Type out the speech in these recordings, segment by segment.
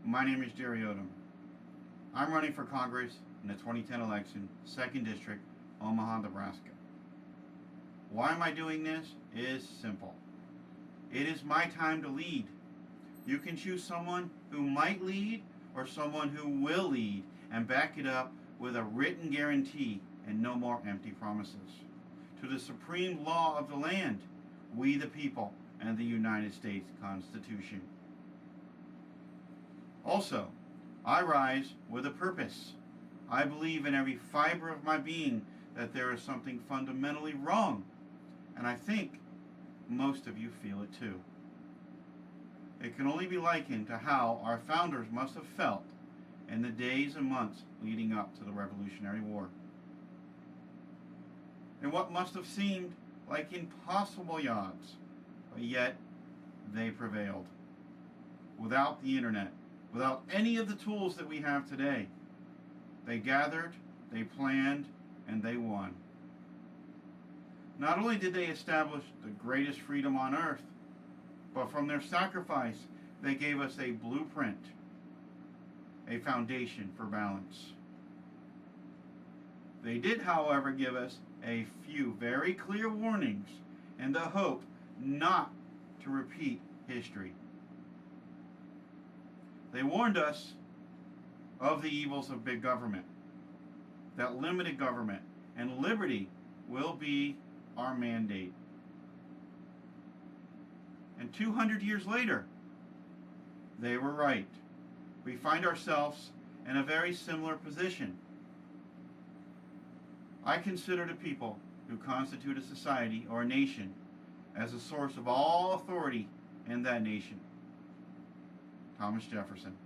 My name is Jerry Odom. I'm running for Congress in the 2010 election, 2nd District, Omaha, Nebraska. Why am I doing this? It is simple. It is my time to lead. You can choose someone who might lead or someone who will lead and back it up with a written guarantee and no more empty promises. To the supreme law of the land, we the people, and the United States Constitution. Also, I rise with a purpose. I believe in every fiber of my being that there is something fundamentally wrong, and I think most of you feel it too. It can only be likened to how our founders must have felt in the days and months leading up to the Revolutionary War. And what must have seemed like impossible odds, but yet they prevailed. Without the internet, without any of the tools that we have today, they gathered, they planned, and they won. Not only did they establish the greatest freedom on earth, but from their sacrifice, they gave us a blueprint, a foundation for balance. They did, however, give us a few very clear warnings in the hope not to repeat history. They warned us of the evils of big government, that limited government and liberty will be our mandate. And 200 years later, they were right. We find ourselves in a very similar position. I consider the people who constitute a society or a nation as the source of all authority in that nation. Thomas Jefferson.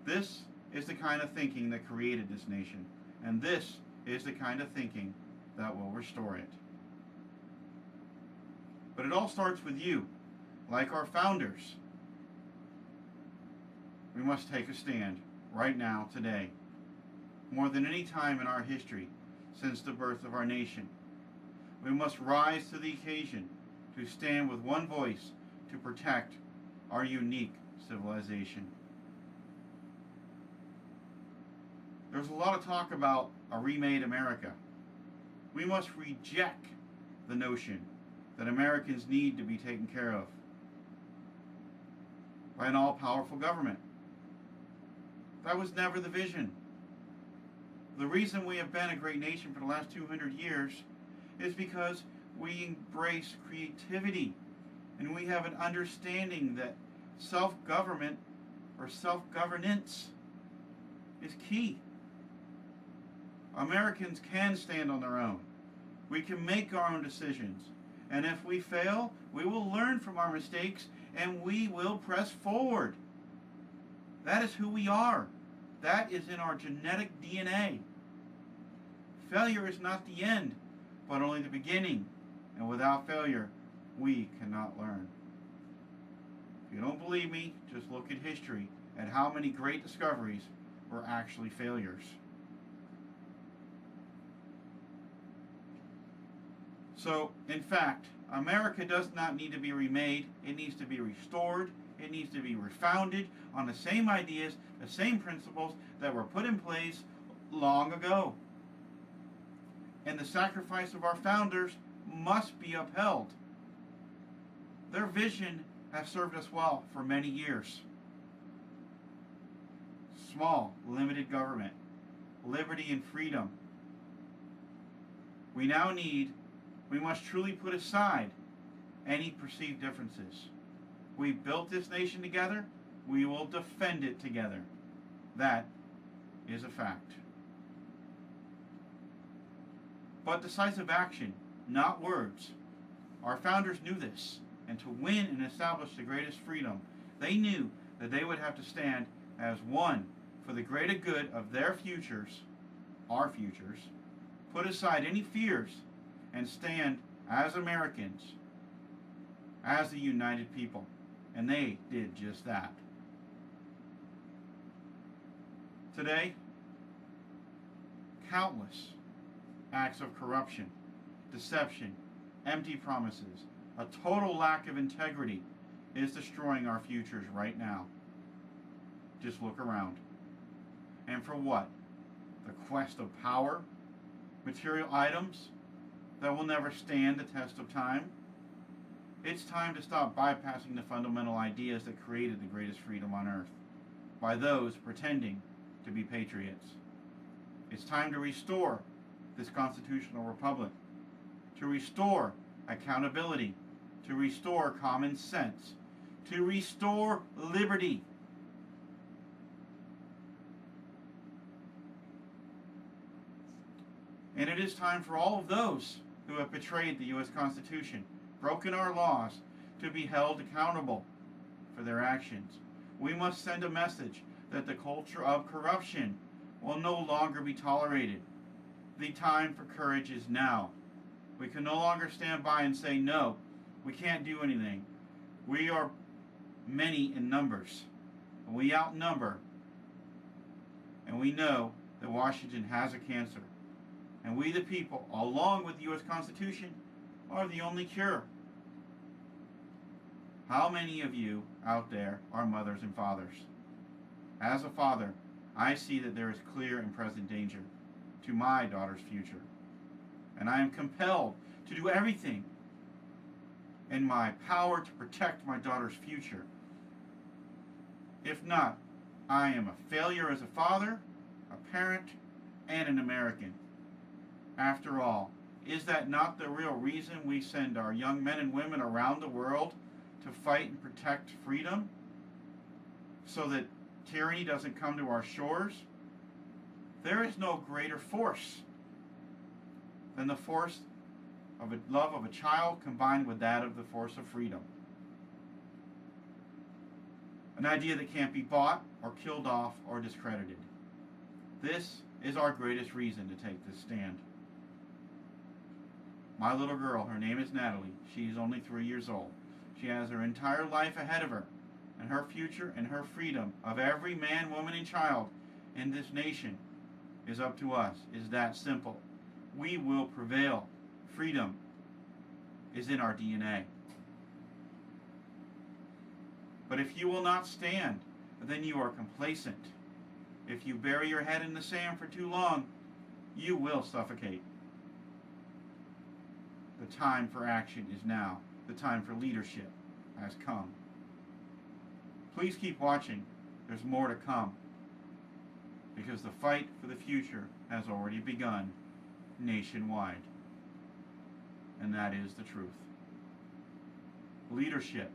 This is the kind of thinking that created this nation, and this is the kind of thinking that will restore it. But it all starts with you, like our founders. We must take a stand right now, today, more than any time in our history since the birth of our nation. We must rise to the occasion to stand with one voice to protect our unique civilization. There's a lot of talk about a remade America. We must reject the notion that Americans need to be taken care of by an all-powerful government. That was never the vision. The reason we have been a great nation for the last 200 years is because we embrace creativity and we have an understanding that self-government or self-governance is key. Americans can stand on their own. We can make our own decisions. And if we fail, we will learn from our mistakes and we will press forward. That is who we are. That is in our genetic DNA. Failure is not the end, but only the beginning. And without failure, we cannot learn. If you don't believe me, just look at history and how many great discoveries were actually failures. So, in fact, America does not need to be remade. It needs to be restored. It needs to be refounded on the same ideas, the same principles that were put in place long ago. And the sacrifice of our founders must be upheld. Their vision has served us well for many years. Small, limited government, liberty and freedom. We must truly put aside any perceived differences. We built this nation together. We will defend it together. That is a fact. But decisive action, not words. Our founders knew this, and to win and establish the greatest freedom, they knew that they would have to stand as one for the greater good of their futures, our futures, put aside any fears, and stand as Americans, as a united people. And they did just that. Today, countless acts of corruption, deception, empty promises, a total lack of integrity, is destroying our futures right now. Just look around. And for what? The quest of power? Material items that will never stand the test of time? It's time to stop bypassing the fundamental ideas that created the greatest freedom on earth by those pretending to be patriots. It's time to restore this constitutional republic, to restore accountability, to restore common sense, to restore liberty. And it is time for all of those who have betrayed the U.S. Constitution, broken our laws, to be held accountable for their actions. We must send a message that the culture of corruption will no longer be tolerated. The time for courage is now. We can no longer stand by and say, no, we can't do anything. We are many in numbers. We outnumber. And we know that Washington has a cancer. And we the people, along with the U.S. Constitution, are the only cure. How many of you out there are mothers and fathers? As a father, I see that there is clear and present danger to my daughter's future. And I am compelled to do everything in my power to protect my daughter's future. If not, I am a failure as a father, a parent, and an American. After all, is that not the real reason we send our young men and women around the world to fight and protect freedom? So that tyranny doesn't come to our shores? There is no greater force than the force of a love of a child combined with that of the force of freedom. An idea that can't be bought or killed off or discredited. This is our greatest reason to take this stand. My little girl, her name is Natalie. She's only 3 years old. She has her entire life ahead of her, and her future and her freedom of every man, woman, and child in this nation is up to us. Is that simple. We will prevail. Freedom is in our DNA. But if you will not stand, then you are complacent. If you bury your head in the sand for too long, you will suffocate. The time for action is now. The time for leadership has come. Please keep watching. There's more to come. Because the fight for the future has already begun nationwide. And that is the truth. Leadership,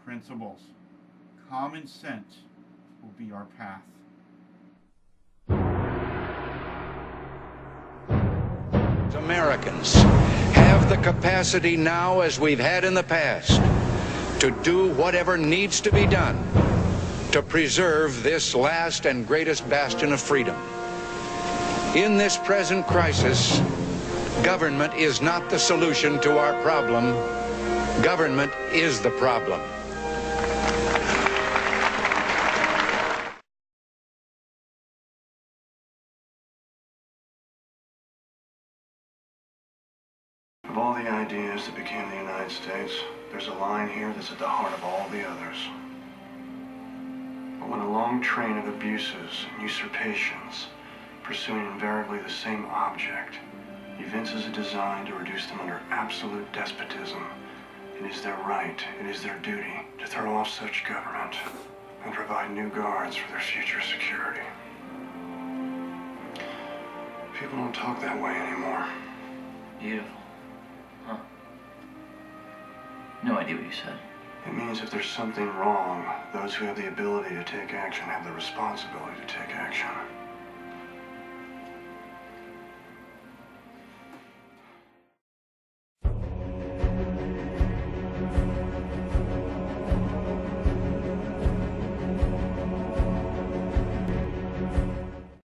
principles, common sense will be our path. Americans have the capacity now, as we've had in the past, to do whatever needs to be done to preserve this last and greatest bastion of freedom. In this present crisis, government is not the solution to our problem. Government is the problem. Of all the ideas that became the United States, there's a line here that's at the heart of all the others. But when a long train of abuses and usurpations, pursuing invariably the same object, evinces a design to reduce them under absolute despotism, it is their right, it is their duty to throw off such government and provide new guards for their future security. People don't talk that way anymore. Beautiful. Huh. No idea what you said. It means if there's something wrong, those who have the ability to take action have the responsibility to take action.